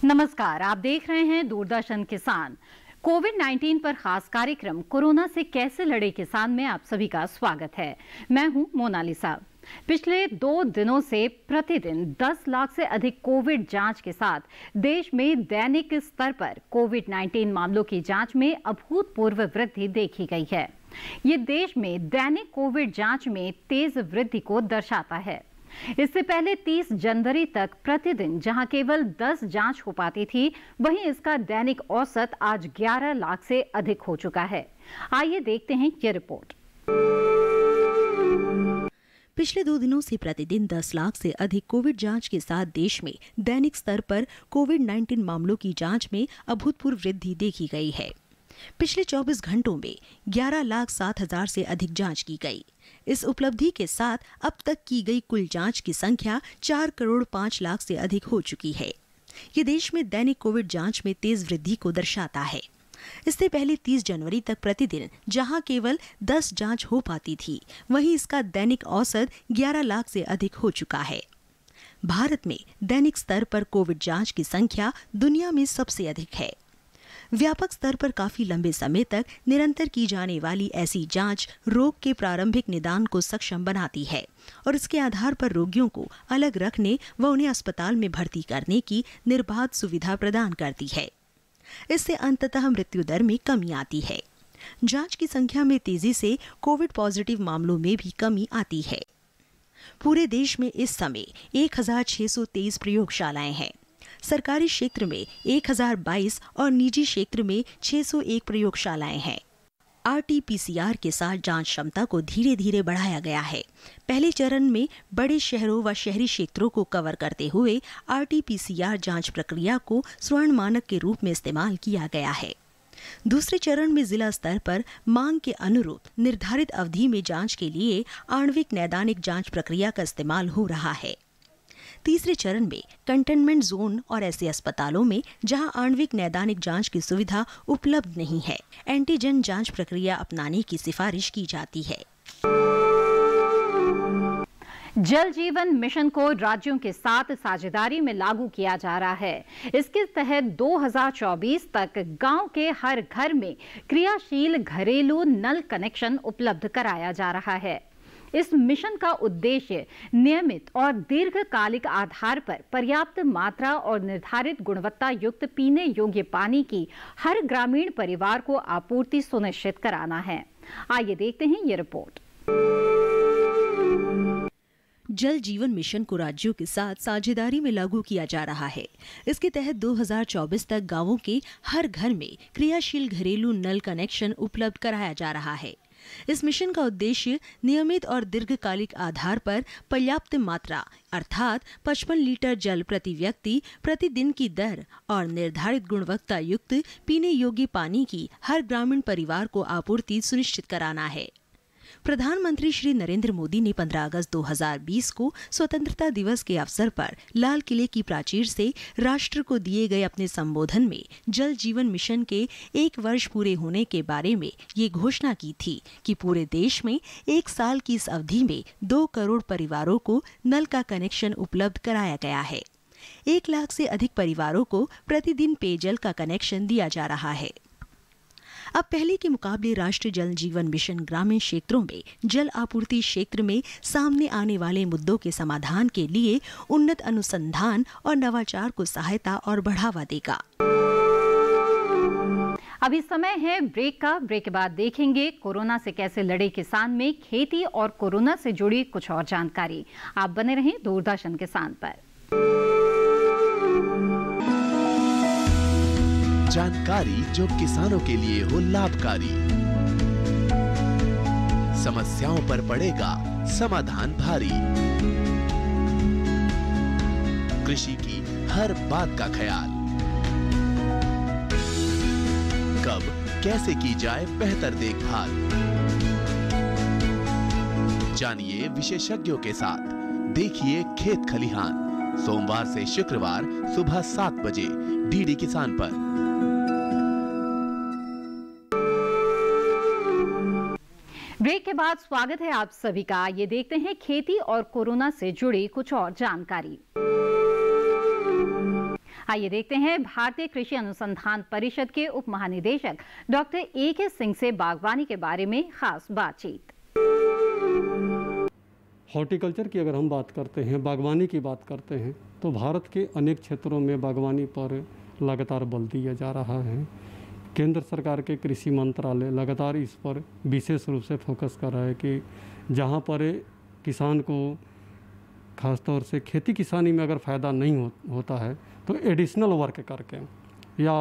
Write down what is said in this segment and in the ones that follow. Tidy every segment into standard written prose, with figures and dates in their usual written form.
नमस्कार, आप देख रहे हैं दूरदर्शन किसान। कोविड-19 पर खास कार्यक्रम कोरोना से कैसे लड़े किसान में आप सभी का स्वागत है। मैं हूं मोनालिसा। पिछले 2 दिनों से प्रतिदिन 10 लाख से अधिक कोविड जांच के साथ देश में दैनिक स्तर पर कोविड-19 मामलों की जांच में अभूतपूर्व वृद्धि देखी गई है। ये देश में दैनिक कोविड जांच में तेज वृद्धि को दर्शाता है। इससे पहले 30 जनवरी तक प्रतिदिन जहां केवल 10 जांच हो पाती थी, वहीं इसका दैनिक औसत आज 11 लाख से अधिक हो चुका है। आइए देखते हैं ये रिपोर्ट। पिछले 2 दिनों से प्रतिदिन 10 लाख से अधिक कोविड जांच के साथ देश में दैनिक स्तर पर कोविड-19 मामलों की जांच में अभूतपूर्व वृद्धि देखी गई है। पिछले 24 घंटों में 11,07,000 से अधिक जांच की गई। इस उपलब्धि के साथ अब तक की गई कुल जांच की संख्या 4 करोड़ 5 लाख से अधिक हो चुकी है। ये देश में दैनिक कोविड जांच में तेज वृद्धि को दर्शाता है। इससे पहले 30 जनवरी तक प्रतिदिन जहां केवल 10 जांच हो पाती थी, वहीं इसका दैनिक औसत 11 लाख से अधिक हो चुका है। भारत में दैनिक स्तर पर कोविड जांच की संख्या दुनिया में सबसे अधिक है। व्यापक स्तर पर काफी लंबे समय तक निरंतर की जाने वाली ऐसी जांच रोग के प्रारंभिक निदान को सक्षम बनाती है और इसके आधार पर रोगियों को अलग रखने व उन्हें अस्पताल में भर्ती करने की निर्बाध सुविधा प्रदान करती है। इससे अंततः मृत्यु दर में कमी आती है। जांच की संख्या में तेजी से कोविड पॉजिटिव मामलों में भी कमी आती है। पूरे देश में इस समय 1623 प्रयोगशालाएं हैं। सरकारी क्षेत्र में 1022 और निजी क्षेत्र में 601 प्रयोगशालाएं हैं। RT-PCR के साथ जांच क्षमता को धीरे धीरे बढ़ाया गया है। पहले चरण में बड़े शहरों व शहरी क्षेत्रों को कवर करते हुए RT-PCR जांच प्रक्रिया को स्वर्ण मानक के रूप में इस्तेमाल किया गया है। दूसरे चरण में जिला स्तर पर मांग के अनुरूप निर्धारित अवधि में जांच के लिए आणविक नैदानिक जांच प्रक्रिया का इस्तेमाल हो रहा है। तीसरे चरण में कंटेनमेंट जोन और ऐसे अस्पतालों में जहां आणविक नैदानिक जांच की सुविधा उपलब्ध नहीं है, एंटीजन जांच प्रक्रिया अपनाने की सिफारिश की जाती है। जल जीवन मिशन को राज्यों के साथ साझेदारी में लागू किया जा रहा है। इसके तहत 2024 तक गांव के हर घर में क्रियाशील घरेलू नल कनेक्शन उपलब्ध कराया जा रहा है। इस मिशन का उद्देश्य नियमित और दीर्घकालिक आधार पर पर्याप्त मात्रा और निर्धारित गुणवत्ता युक्त पीने योग्य पानी की हर ग्रामीण परिवार को आपूर्ति सुनिश्चित कराना है। आइए देखते हैं ये रिपोर्ट। जल जीवन मिशन को राज्यों के साथ साझेदारी में लागू किया जा रहा है। इसके तहत 2024 तक गांवों के हर घर में क्रियाशील घरेलू नल कनेक्शन उपलब्ध कराया जा रहा है। इस मिशन का उद्देश्य नियमित और दीर्घकालिक आधार पर पर्याप्त मात्रा अर्थात 55 लीटर जल प्रति व्यक्ति प्रतिदिन की दर और निर्धारित गुणवत्ता युक्त पीने योग्य पानी की हर ग्रामीण परिवार को आपूर्ति सुनिश्चित कराना है। प्रधानमंत्री श्री नरेंद्र मोदी ने 15 अगस्त 2020 को स्वतंत्रता दिवस के अवसर पर लाल किले की प्राचीर से राष्ट्र को दिए गए अपने संबोधन में जल जीवन मिशन के 1 वर्ष पूरे होने के बारे में ये घोषणा की थी कि पूरे देश में 1 साल की इस अवधि में 2 करोड़ परिवारों को नल का कनेक्शन उपलब्ध कराया गया है। 1 लाख से अधिक परिवारों को प्रतिदिन पेयजल का कनेक्शन दिया जा रहा है। अब पहले के मुकाबले राष्ट्रीय जल जीवन मिशन ग्रामीण क्षेत्रों में जल आपूर्ति क्षेत्र में सामने आने वाले मुद्दों के समाधान के लिए उन्नत अनुसंधान और नवाचार को सहायता और बढ़ावा देगा। अभी समय है ब्रेक का। ब्रेक के बाद देखेंगे कोरोना से कैसे लड़े किसान में खेती और कोरोना से जुड़ी कुछ और जानकारी। आप बने रहें दूरदर्शन किसान पर। जानकारी जो किसानों के लिए हो लाभकारी, समस्याओं पर पड़ेगा समाधान भारी, कृषि की हर बात का ख्याल, कब कैसे की जाए बेहतर देखभाल। जानिए विशेषज्ञों के साथ, देखिए खेत खलिहान, सोमवार से शुक्रवार सुबह 7 बजे डीडी किसान पर। ब्रेक के बाद स्वागत है आप सभी का। ये देखते हैं खेती और कोरोना से जुड़ी कुछ और जानकारी। आइए देखते हैं भारतीय कृषि अनुसंधान परिषद के उप महानिदेशक डॉक्टर AK सिंह से बागवानी के बारे में खास बातचीत। हॉर्टिकल्चर की अगर हम बात करते हैं, बागवानी की बात करते हैं, तो भारत के अनेक क्षेत्रों में बागवानी पर लगातार बल दिया जा रहा है। केंद्र सरकार के कृषि मंत्रालय लगातार इस पर विशेष रूप से फोकस कर रहा है कि जहां पर किसान को ख़ासतौर से खेती किसानी में अगर फ़ायदा नहीं होता है तो एडिशनल वर्क करके या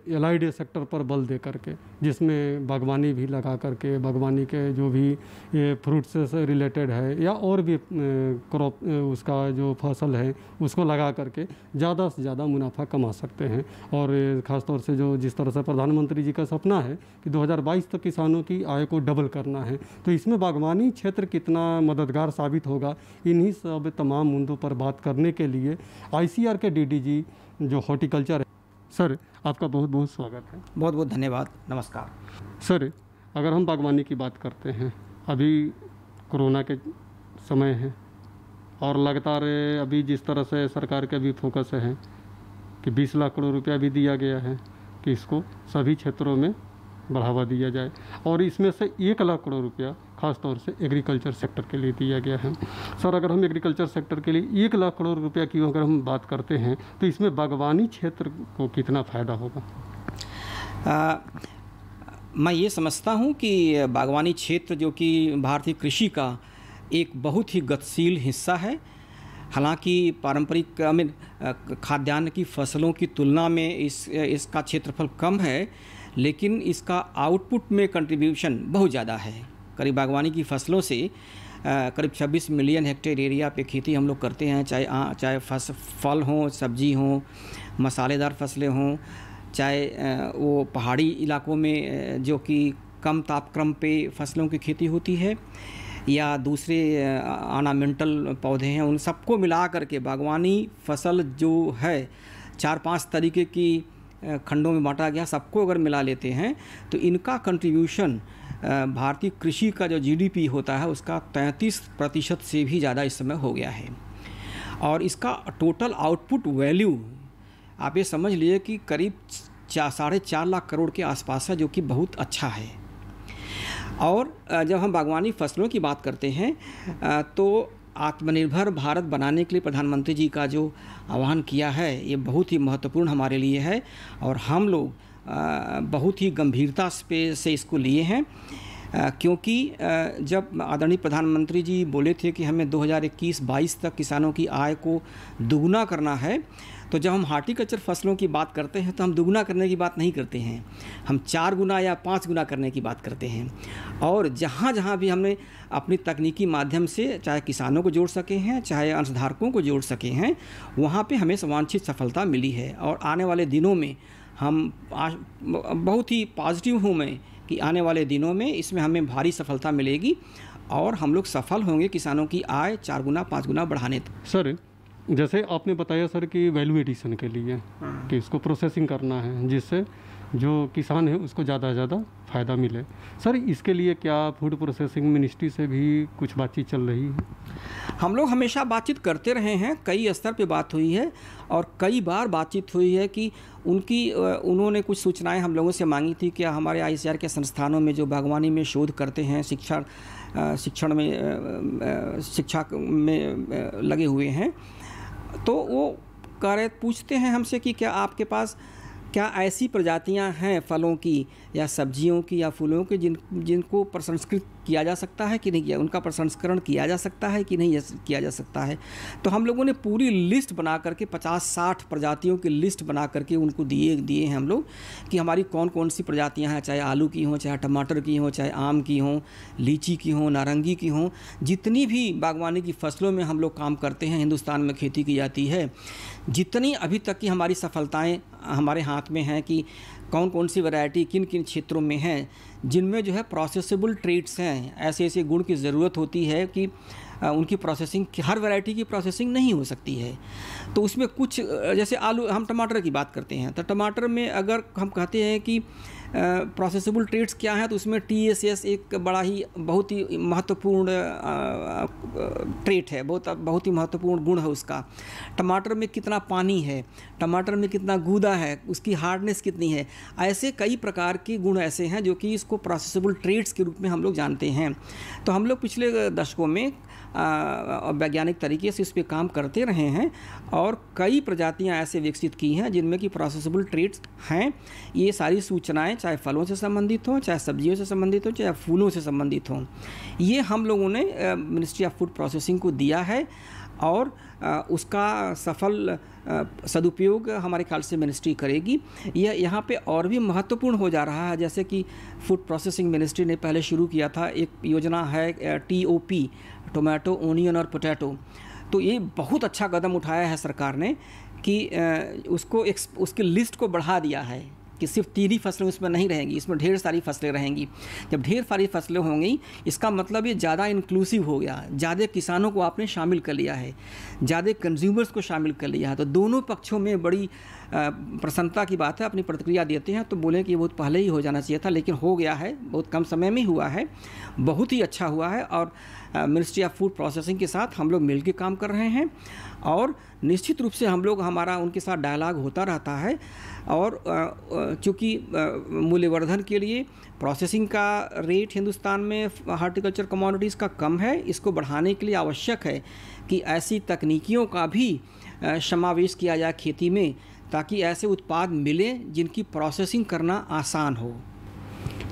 एलाइड सेक्टर पर बल दे करके, जिसमें बागवानी भी लगा करके, बागवानी के जो भी फ्रूट्स से रिलेटेड है या और भी क्रॉप उसका जो फसल है उसको लगा करके ज़्यादा से ज़्यादा मुनाफा कमा सकते हैं। और ख़ास तौर से जो जिस तरह से प्रधानमंत्री जी का सपना है कि 2022 तक किसानों की आय को डबल करना है, तो इसमें बागवानी क्षेत्र कितना मददगार साबित होगा, इन्हीं सब तमाम मुद्दों पर बात करने के लिए ICAR के DDG जो हॉर्टिकल्चर है, सर आपका बहुत बहुत स्वागत है। बहुत बहुत धन्यवाद, नमस्कार। सर अगर हम बागवानी की बात करते हैं, अभी कोरोना के समय है और लगातार अभी जिस तरह से सरकार का भी फोकस है कि 20 लाख करोड़ रुपया भी दिया गया है कि इसको सभी क्षेत्रों में बढ़ावा दिया जाए, और इसमें से 1 लाख करोड़ रुपया खास तौर से एग्रीकल्चर सेक्टर के लिए दिया गया है। सर अगर हम एग्रीकल्चर सेक्टर के लिए 1 लाख करोड़ रुपया की अगर हम बात करते हैं तो इसमें बागवानी क्षेत्र को कितना फ़ायदा होगा? मैं ये समझता हूँ कि बागवानी क्षेत्र जो कि भारतीय कृषि का एक बहुत ही गतिशील हिस्सा है। हालांकि पारंपरिक खाद्यान्न की फसलों की तुलना में इसका क्षेत्रफल कम है, लेकिन इसका आउटपुट में कंट्रीब्यूशन बहुत ज़्यादा है। करीब बागवानी की फसलों से करीब 26 मिलियन हेक्टेयर एरिया पे खेती हम लोग करते हैं, चाहे फल हों, सब्जी हों, मसालेदार फसलें हों, चाहे वो पहाड़ी इलाकों में जो कि कम तापक्रम पे फसलों की खेती होती है, या दूसरे ऑर्नामेंटल पौधे हैं, उन सबको मिला करके बागवानी फसल जो है 4-5 तरीके की खंडों में बांटा गया, सबको अगर मिला लेते हैं तो इनका कंट्रीब्यूशन भारतीय कृषि का जो GDP होता है उसका 33% से भी ज़्यादा इस समय हो गया है। और इसका टोटल आउटपुट वैल्यू आप ये समझ लीजिए कि करीब 4.5 लाख करोड़ के आसपास है, जो कि बहुत अच्छा है। और जब हम बागवानी फसलों की बात करते हैं तो आत्मनिर्भर भारत बनाने के लिए प्रधानमंत्री जी का जो आह्वान किया है ये बहुत ही महत्वपूर्ण हमारे लिए है, और हम लोग बहुत ही गंभीरता से इसको लिए हैं, क्योंकि जब आदरणीय प्रधानमंत्री जी बोले थे कि हमें 2021-22 तक किसानों की आय को दुगुना करना है, तो जब हम हार्टिकल्चर फसलों की बात करते हैं तो हम दुगुना करने की बात नहीं करते हैं, हम 4 गुना या 5 गुना करने की बात करते हैं। और जहाँ जहाँ भी हमने अपनी तकनीकी माध्यम से चाहे किसानों को जोड़ सके हैं, चाहे अंशधारकों को जोड़ सके हैं, वहाँ पे हमें वांछित सफलता मिली है। और आने वाले दिनों में हम बहुत ही पॉजिटिव हूँ मैं कि आने वाले दिनों में इसमें हमें भारी सफलता मिलेगी और हम लोग सफल होंगे किसानों की आय 4 गुना 5 गुना बढ़ाने तक। सर जैसे आपने बताया सर कि वैल्यू एडिशन के लिए कि इसको प्रोसेसिंग करना है जिससे जो किसान है उसको ज़्यादा से ज़्यादा फ़ायदा मिले, सर इसके लिए क्या फूड प्रोसेसिंग मिनिस्ट्री से भी कुछ बातचीत चल रही है? हम लोग हमेशा बातचीत करते रहे हैं, कई स्तर पे बात हुई है और कई बार बातचीत हुई है कि उन्होंने कुछ सूचनाएं हम लोगों से मांगी थी कि हमारे ICAR के संस्थानों में जो बागवानी में शोध करते हैं, शिक्षा में लगे हुए हैं, तो वो पूछते हैं हमसे कि क्या आपके पास क्या ऐसी प्रजातियां हैं फलों की या सब्जियों की या फूलों की जिनको प्रसंस्कृत किया जा सकता है कि नहीं, किया उनका प्रसंस्करण किया जा सकता है कि नहीं किया जा सकता है। तो हम लोगों ने पूरी लिस्ट बना करके 50-60 प्रजातियों की लिस्ट बना करके उनको दिए हैं हम लोग कि हमारी कौन कौन सी प्रजातियां हैं, चाहे आलू की हों, चाहे टमाटर की हों, चाहे आम की हों, लीची की हों, नारंगी की हों, जितनी भी बागवानी की फसलों में हम लोग काम करते हैं, हिंदुस्तान में खेती की जाती है, जितनी अभी तक की हमारी सफलताएँ हमारे हाथ में हैं कि कौन कौन सी वैरायटी किन किन क्षेत्रों में है जिनमें जो है प्रोसेसेबल ट्रेट्स हैं, ऐसे ऐसे गुण की ज़रूरत होती है कि उनकी प्रोसेसिंग, हर वैरायटी की प्रोसेसिंग नहीं हो सकती है। तो उसमें कुछ, जैसे आलू, हम टमाटर की बात करते हैं, तो टमाटर में अगर हम कहते हैं कि प्रोसेसेबल ट्रेड्स क्या हैं, तो उसमें TSS एक बहुत ही महत्वपूर्ण ट्रेट है, बहुत ही महत्वपूर्ण गुण है उसका। टमाटर में कितना पानी है, टमाटर में कितना गूदा है, उसकी हार्डनेस कितनी है, ऐसे कई प्रकार के गुण ऐसे हैं जो कि इसको प्रोसेसेबल ट्रेड्स के रूप में हम लोग जानते हैं। तो हम लोग पिछले दशकों में वैज्ञानिक तरीके से इस पर काम करते रहे हैं और कई प्रजातियां ऐसे विकसित की हैं जिनमें कि प्रोसेसेबल ट्रेड्स हैं। ये सारी सूचनाएं चाहे फलों से संबंधित हों, चाहे सब्जियों से संबंधित हों, चाहे फूलों से संबंधित हों, ये हम लोगों ने मिनिस्ट्री ऑफ फूड प्रोसेसिंग को दिया है और उसका सफल सदुपयोग हमारे ख्याल से मिनिस्ट्री करेगी। यह यहाँ पे और भी महत्वपूर्ण हो जा रहा है, जैसे कि फूड प्रोसेसिंग मिनिस्ट्री ने पहले शुरू किया था, एक योजना है TOP, टोमेटो, ओनियन और पोटैटो। तो ये बहुत अच्छा कदम उठाया है सरकार ने कि उसकी लिस्ट को बढ़ा दिया है कि सिर्फ 3 ही फसलें उसमें नहीं रहेंगी, इसमें ढेर सारी फसलें रहेंगी। जब ढेर सारी फसलें होंगी, इसका मतलब ये ज़्यादा इंक्लूसिव हो गया, ज़्यादा किसानों को आपने शामिल कर लिया है, ज़्यादा कंज्यूमर्स को शामिल कर लिया है। तो दोनों पक्षों में बड़ी प्रसन्नता की बात है। अपनी प्रतिक्रिया देते हैं तो बोलें कि ये बहुत पहले ही हो जाना चाहिए था, लेकिन हो गया है, बहुत कम समय में हुआ है, बहुत ही अच्छा हुआ है। और मिनिस्ट्री ऑफ फूड प्रोसेसिंग के साथ हम लोग मिलकर काम कर रहे हैं और निश्चित रूप से हमारा उनके साथ डायलॉग होता रहता है। और चूँकि मूल्यवर्धन के लिए प्रोसेसिंग का रेट हिंदुस्तान में हार्टिकल्चर कमोडिटीज़ का कम है, इसको बढ़ाने के लिए आवश्यक है कि ऐसी तकनीकियों का भी समावेश किया जाए खेती में, ताकि ऐसे उत्पाद मिलें जिनकी प्रोसेसिंग करना आसान हो।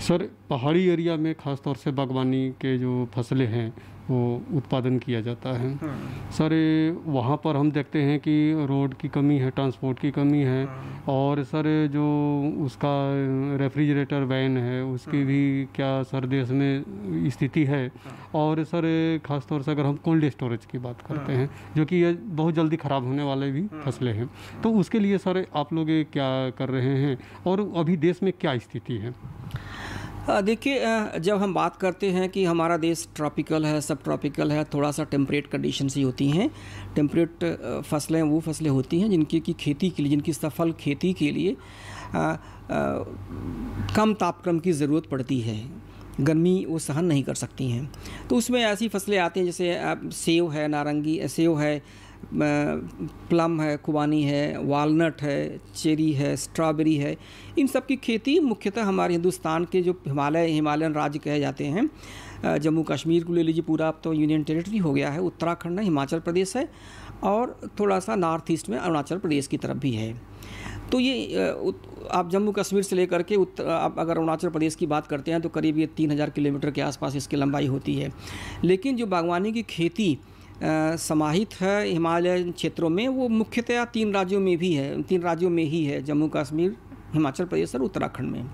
सर, पहाड़ी एरिया में ख़ास तौर से बागवानी के जो फसलें हैं वो उत्पादन किया जाता है। सर, वहाँ पर हम देखते हैं कि रोड की कमी है, ट्रांसपोर्ट की कमी है और सर जो उसका रेफ्रिजरेटर वैन है उसकी भी क्या सर देश में स्थिति है। और सर ख़ास तौर से अगर हम कोल्ड स्टोरेज की बात करते हैं, जो कि ये बहुत जल्दी ख़राब होने वाले भी फसलें हैं, तो उसके लिए सर आप लोग क्या कर रहे हैं और अभी देश में क्या स्थिति है? देखिए, जब हम बात करते हैं कि हमारा देश ट्रॉपिकल है, सब ट्रॉपिकल है, थोड़ा सा टेम्परेट कंडीशन ही होती हैं। टेम्परेट फसलें वो फसलें होती हैं जिनकी खेती के लिए, जिनकी सफल खेती के लिए कम तापक्रम की ज़रूरत पड़ती है, गर्मी वो सहन नहीं कर सकती हैं। तो उसमें ऐसी फसलें आती हैं जैसे सेव है, नारंगी सेव है, प्लम है, खुबानी है, वालनट है, चेरी है, स्ट्रॉबेरी है। इन सब की खेती मुख्यतः हमारे हिंदुस्तान के जो हिमालयन राज्य कहे जाते हैं, जम्मू कश्मीर को ले लीजिए, पूरा अब तो यूनियन टेरिटरी हो गया है, उत्तराखंड है, हिमाचल प्रदेश है और थोड़ा सा नॉर्थ ईस्ट में अरुणाचल प्रदेश की तरफ भी है। तो ये आप जम्मू कश्मीर से लेकर के आप अगर अरुणाचल प्रदेश की बात करते हैं तो करीब ये 3000 किलोमीटर के आसपास इसकी लंबाई होती है। लेकिन जो बागवानी की खेती समाहित है हिमालयन क्षेत्रों में, वो मुख्यतः 3 राज्यों में भी है, 3 राज्यों में ही है, जम्मू कश्मीर, हिमाचल प्रदेश और उत्तराखंड में।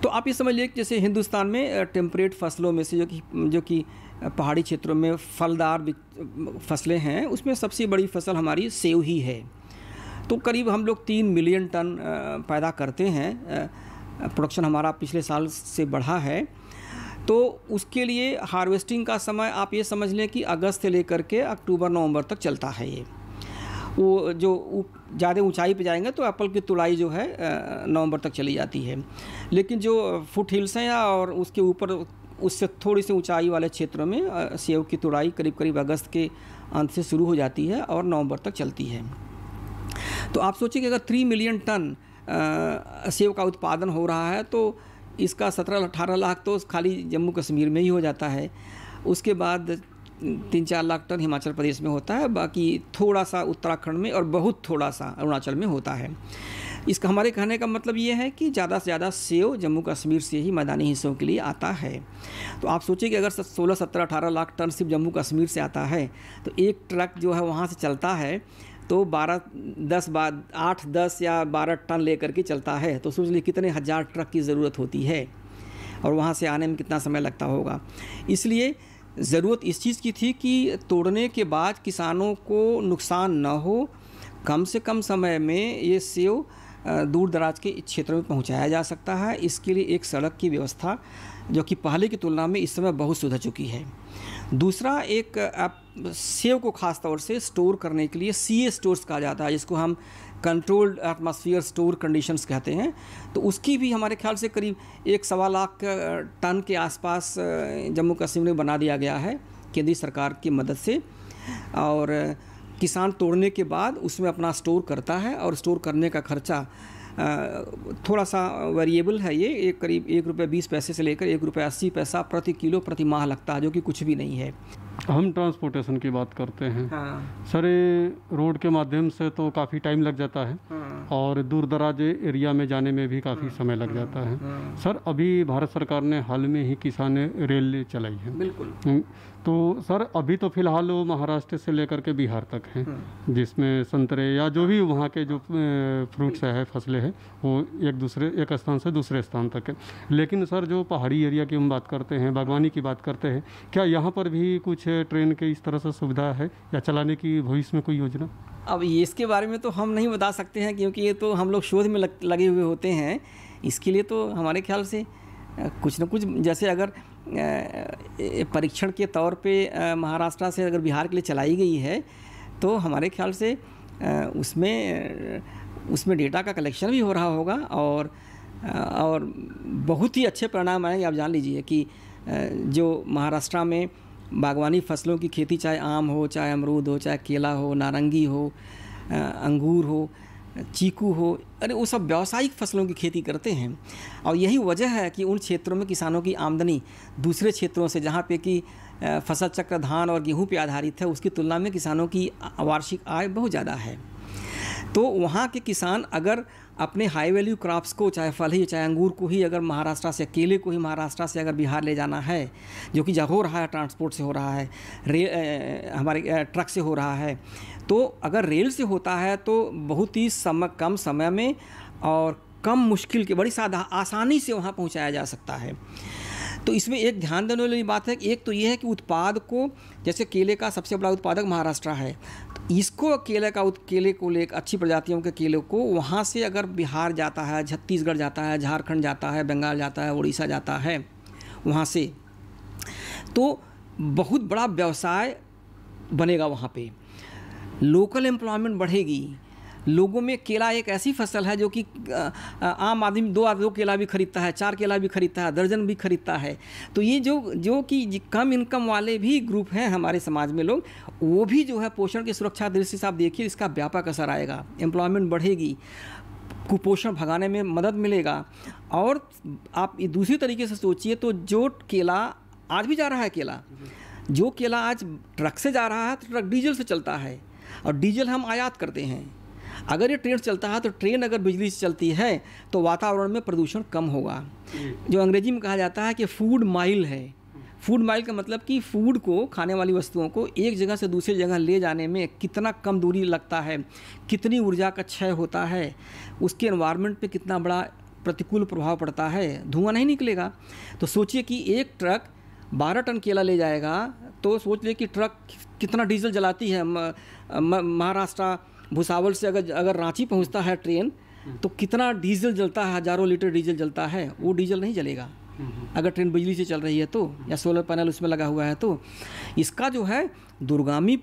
तो आप ये समझ लीजिए कि जैसे हिंदुस्तान में टेम्परेट फसलों में से जो कि पहाड़ी क्षेत्रों में फलदार फसलें हैं, उसमें सबसे बड़ी फसल हमारी सेव ही है। तो करीब हम लोग 3 मिलियन टन पैदा करते हैं, प्रोडक्शन हमारा पिछले साल से बढ़ा है। तो उसके लिए हार्वेस्टिंग का समय आप ये समझ लें कि अगस्त से लेकर के अक्टूबर नवंबर तक चलता है। ये वो जो ज़्यादा ऊंचाई पे जाएंगे तो एप्पल की तुड़ाई जो है नवंबर तक चली जाती है। लेकिन जो फुट हिल्स हैं और उसके ऊपर उससे थोड़ी सी ऊंचाई वाले क्षेत्रों में सेब की तुड़ाई करीब करीब अगस्त के अंत से शुरू हो जाती है और नवंबर तक चलती है। तो आप सोचिए कि अगर 3 मिलियन टन सेब का उत्पादन हो रहा है तो इसका 17-18 लाख तो खाली जम्मू कश्मीर में ही हो जाता है। उसके बाद 3-4 लाख टन हिमाचल प्रदेश में होता है, बाकी थोड़ा सा उत्तराखंड में और बहुत थोड़ा सा अरुणाचल में होता है। इसका हमारे कहने का मतलब ये है कि ज़्यादा से ज़्यादा सेब जम्मू कश्मीर से ही मैदानी हिस्सों के लिए आता है। तो आप सोचिए कि अगर 16, 17, 18 लाख टन सिर्फ जम्मू कश्मीर से आता है तो एक ट्रक जो है वहाँ से चलता है तो 8, 10 या 12 टन लेकर के चलता है। तो सोच लीजिए कितने हज़ार ट्रक की ज़रूरत होती है और वहाँ से आने में कितना समय लगता होगा। इसलिए ज़रूरत इस चीज़ की थी कि तोड़ने के बाद किसानों को नुकसान न हो, कम से कम समय में ये सेब दूर दराज के क्षेत्रों में पहुंचाया जा सकता है। इसके लिए एक सड़क की व्यवस्था जो कि पहले की तुलना में इस समय बहुत सुधर चुकी है। दूसरा, एक आप सेब को खास तौर से स्टोर करने के लिए CA स्टोर्स कहा जाता है, जिसको हम कंट्रोल्ड एटमॉस्फेयर स्टोर कंडीशंस कहते हैं। तो उसकी भी हमारे ख्याल से करीब 1.25 लाख टन के आसपास जम्मू कश्मीर में बना दिया गया है केंद्रीय सरकार की मदद से। और किसान तोड़ने के बाद उसमें अपना स्टोर करता है, और स्टोर करने का खर्चा थोड़ा सा वेरिएबल है। ये करीब ₹1.20 से लेकर ₹1.80 प्रति किलो प्रति माह लगता है, जो कि कुछ भी नहीं है। हम ट्रांसपोर्टेशन की बात करते हैं। हाँ। सर, रोड के माध्यम से तो काफ़ी टाइम लग जाता है। हाँ। और दूर दराज एरिया में जाने में भी काफ़ी समय लग जाता है। सर, अभी भारत सरकार ने हाल में ही किसान रेल चलाई है। बिल्कुल। तो सर, अभी तो फिलहाल वो महाराष्ट्र से लेकर के बिहार तक हैं, जिसमें संतरे या जो भी वहाँ के जो फ्रूट्स है, फसलें हैं, वो एक स्थान से दूसरे स्थान तक है। लेकिन सर, जो पहाड़ी एरिया की हम बात करते हैं, बागवानी की बात करते हैं, क्या यहाँ पर भी कुछ ट्रेन के इस तरह से सुविधा है या चलाने की भविष्य में कोई योजना? अब इसके बारे में तो हम नहीं बता सकते हैं, क्योंकि ये तो हम लोग शोध में लगे हुए होते हैं। इसके लिए तो हमारे ख्याल से कुछ न कुछ, जैसे अगर परीक्षण के तौर पे महाराष्ट्र से अगर बिहार के लिए चलाई गई है, तो हमारे ख्याल से उसमें डेटा का कलेक्शन भी हो रहा होगा, और बहुत ही अच्छे परिणाम आएंगे। आप जान लीजिए कि जो महाराष्ट्र में बागवानी फसलों की खेती, चाहे आम हो, चाहे अमरूद हो, चाहे केला हो, नारंगी हो, अंगूर हो, चीकू हो, अरे वो सब व्यावसायिक फसलों की खेती करते हैं। और यही वजह है कि उन क्षेत्रों में किसानों की आमदनी दूसरे क्षेत्रों से, जहाँ पे कि फसल चक्र धान और गेहूं पे आधारित है, उसकी तुलना में किसानों की वार्षिक आय बहुत ज़्यादा है। तो वहाँ के किसान अगर अपने हाई वैल्यू क्रॉप्स को, चाहे फल ही, चाहे अंगूर को ही, अगर महाराष्ट्र से, केले को ही महाराष्ट्र से अगर बिहार ले जाना है, जो कि हो रहा है, ट्रांसपोर्ट से हो रहा है, हमारे ट्रक से हो रहा है, तो अगर रेल से होता है तो बहुत ही कम समय में और कम मुश्किल के, बड़ी आसानी से वहाँ पहुँचाया जा सकता है। तो इसमें एक ध्यान देने वाली बात है कि एक तो ये है कि उत्पाद को, जैसे केले का सबसे बड़ा उत्पादक महाराष्ट्र है, तो इसको केले को लेकर, अच्छी प्रजातियों के केले को वहाँ से अगर बिहार जाता है, छत्तीसगढ़ जाता है, झारखंड जाता है, बंगाल जाता है, उड़ीसा जाता है, वहाँ से तो बहुत बड़ा व्यवसाय बनेगा। वहाँ पे लोकल एम्प्लॉयमेंट बढ़ेगी। लोगों में, केला एक ऐसी फसल है जो कि आम आदमी दो केला भी खरीदता है, 4 केला भी खरीदता है, दर्जन भी खरीदता है। तो ये जो कि कम इनकम वाले भी ग्रुप हैं हमारे समाज में लोग, वो भी जो है पोषण की सुरक्षा दृष्टि से आप देखिए, इसका व्यापक असर आएगा। एम्प्लॉयमेंट बढ़ेगी, कुपोषण भगाने में मदद मिलेगा। और आप दूसरी तरीके से सोचिए तो जो केला आज भी जा रहा है, जो केला आज ट्रक से जा रहा है, तो ट्रक डीजल से चलता है, और डीजल हम आयात करते हैं। अगर ये ट्रेन चलता है, तो ट्रेन अगर बिजली से चलती है तो वातावरण में प्रदूषण कम होगा। जो अंग्रेजी में कहा जाता है कि फूड माइल है। फूड माइल का मतलब कि फूड को, खाने वाली वस्तुओं को एक जगह से दूसरी जगह ले जाने में कितना कम दूरी लगता है, कितनी ऊर्जा का क्षय होता है, उसके एनवायरनमेंट पे कितना बड़ा प्रतिकूल प्रभाव पड़ता है, धुआं नहीं निकलेगा। तो सोचिए कि एक ट्रक 12 टन केला ले जाएगा, तो सोच ले कि ट्रक कितना डीजल जलाती है। महाराष्ट्र भुसावल से अगर रांची पहुंचता है ट्रेन, तो कितना डीजल जलता है, हज़ारों लीटर डीजल जलता है। वो डीजल नहीं जलेगा अगर ट्रेन बिजली से चल रही है तो, या सोलर पैनल उसमें लगा हुआ है तो। इसका जो है दूरगामी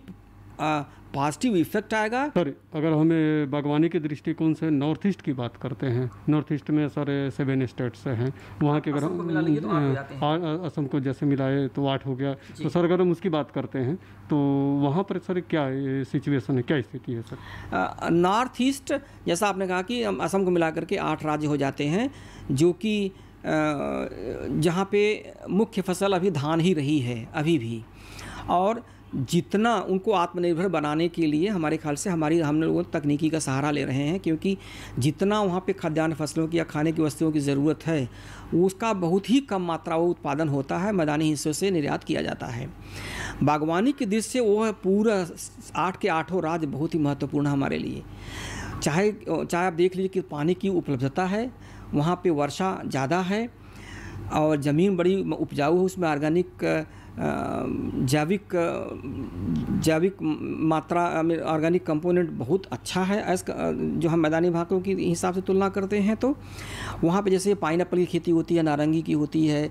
पॉजिटिव इफेक्ट आएगा। सर, अगर हमें बागवानी के दृष्टिकोण से नॉर्थ ईस्ट की बात करते हैं, नॉर्थ ईस्ट में सर 7 स्टेट्स हैं, वहाँ के अगर असम को जैसे मिलाए तो 8 हो गया। तो सर, अगर हम उसकी बात करते हैं तो वहाँ पर सर क्या सिचुएशन है, क्या स्थिति है सर? नॉर्थ ईस्ट, जैसा आपने कहा कि असम को मिला करके 8 राज्य हो जाते हैं, जो कि जहाँ पे मुख्य फसल अभी धान ही रही है अभी भी। और जितना उनको आत्मनिर्भर बनाने के लिए हमारे ख्याल से हम लोग तकनीकी का सहारा ले रहे हैं, क्योंकि जितना वहाँ पे खाद्यान्न फसलों की या खाने की वस्तुओं की ज़रूरत है, उसका बहुत ही कम मात्रा वो उत्पादन होता है, मैदानी हिस्सों से निर्यात किया जाता है। बागवानी की दृष्टि से वो पूरा 8 के 8 राज्य बहुत ही महत्वपूर्ण है हमारे लिए। चाहे आप देख लीजिए कि पानी की उपलब्धता है, वहाँ पे वर्षा ज़्यादा है, और ज़मीन बड़ी उपजाऊ है, उसमें ऑर्गेनिक जैविक मात्रा ऑर्गेनिक कंपोनेंट बहुत अच्छा है। जो हम मैदानी भागों के हिसाब से तुलना करते हैं, तो वहाँ पे जैसे पाइनएप्पल की खेती होती है, नारंगी की होती है,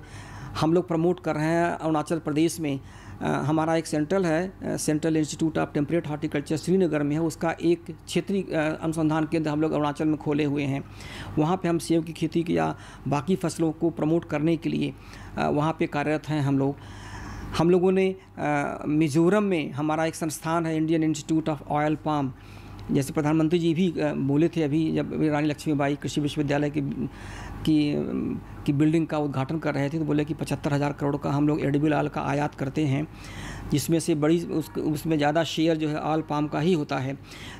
हम लोग प्रमोट कर रहे हैं अरुणाचल प्रदेश में। हमारा एक सेंट्रल है, central institute of temperate horticulture Srinagar में है, उसका एक क्षेत्रीय अनुसंधान केंद्र हम लोग अरुणाचल में खोले हुए हैं। वहाँ पे हम सेब की खेती की या बाकी फसलों को प्रमोट करने के लिए वहाँ पे कार्यरत हैं हम लोग। हम लोगों ने मिज़ोरम में हमारा एक संस्थान है, Indian institute of oil palm, जैसे प्रधानमंत्री जी भी बोले थे अभी जब रानी लक्ष्मीबाई कृषि विश्वविद्यालय की बिल्डिंग का उद्घाटन कर रहे थे, तो बोले कि 75,000 करोड़ का हम लोग एडिबल ऑयल का आयात करते हैं, जिसमें से बड़ी उसमें ज़्यादा शेयर जो है ऑयल पाम का ही होता है।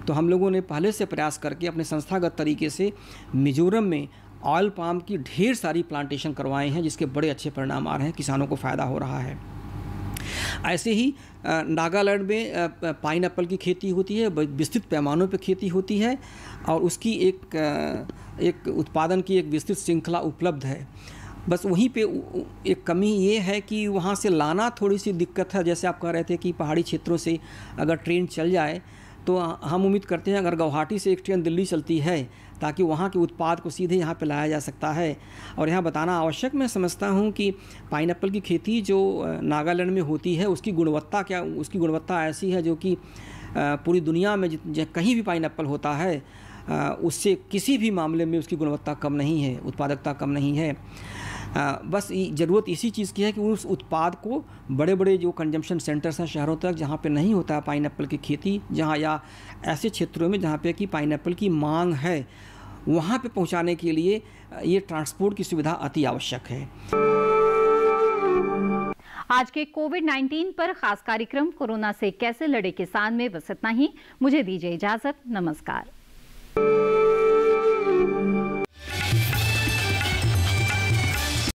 तो हम लोगों ने पहले से प्रयास करके अपने संस्थागत तरीके से मिज़ोरम में ऑयल पाम की ढेर सारी प्लांटेशन करवाए हैं, जिसके बड़े अच्छे परिणाम आ रहे हैं, किसानों को फ़ायदा हो रहा है। ऐसे ही नागालैंड में पाइनएप्पल की खेती होती है, विस्तृत पैमानों पर खेती होती है और उसकी एक उत्पादन की एक विस्तृत श्रृंखला उपलब्ध है। बस वहीं पे एक कमी ये है कि वहाँ से लाना थोड़ी सी दिक्कत है। जैसे आप कह रहे थे कि पहाड़ी क्षेत्रों से अगर ट्रेन चल जाए तो हम उम्मीद करते हैं अगर गुवाहाटी से एक ट्रेन दिल्ली चलती है ताकि वहाँ के उत्पाद को सीधे यहाँ पे लाया जा सकता है। और यहाँ बताना आवश्यक मैं समझता हूँ कि पाइनएप्पल की खेती जो नागालैंड में होती है उसकी गुणवत्ता ऐसी है जो कि पूरी दुनिया में कहीं भी पाइनएप्पल होता है उससे किसी भी मामले में उसकी गुणवत्ता कम नहीं है, उत्पादकता कम नहीं है। बस ज़रूरत इसी चीज़ की है कि उस उत्पाद को बड़े बड़े जो कंजम्पशन सेंटर्स हैं शहरों तक जहाँ पे नहीं होता है पाइनएप्पल की खेती, जहाँ या ऐसे क्षेत्रों में जहाँ पे कि पाइनएप्पल की मांग है, वहाँ पे पहुँचाने के लिए ये ट्रांसपोर्ट की सुविधा अति आवश्यक है। आज के कोविड-19 पर खास कार्यक्रम कोरोना से कैसे लड़े किसान में बस इतना ही। मुझे दीजिए इजाजत। नमस्कार।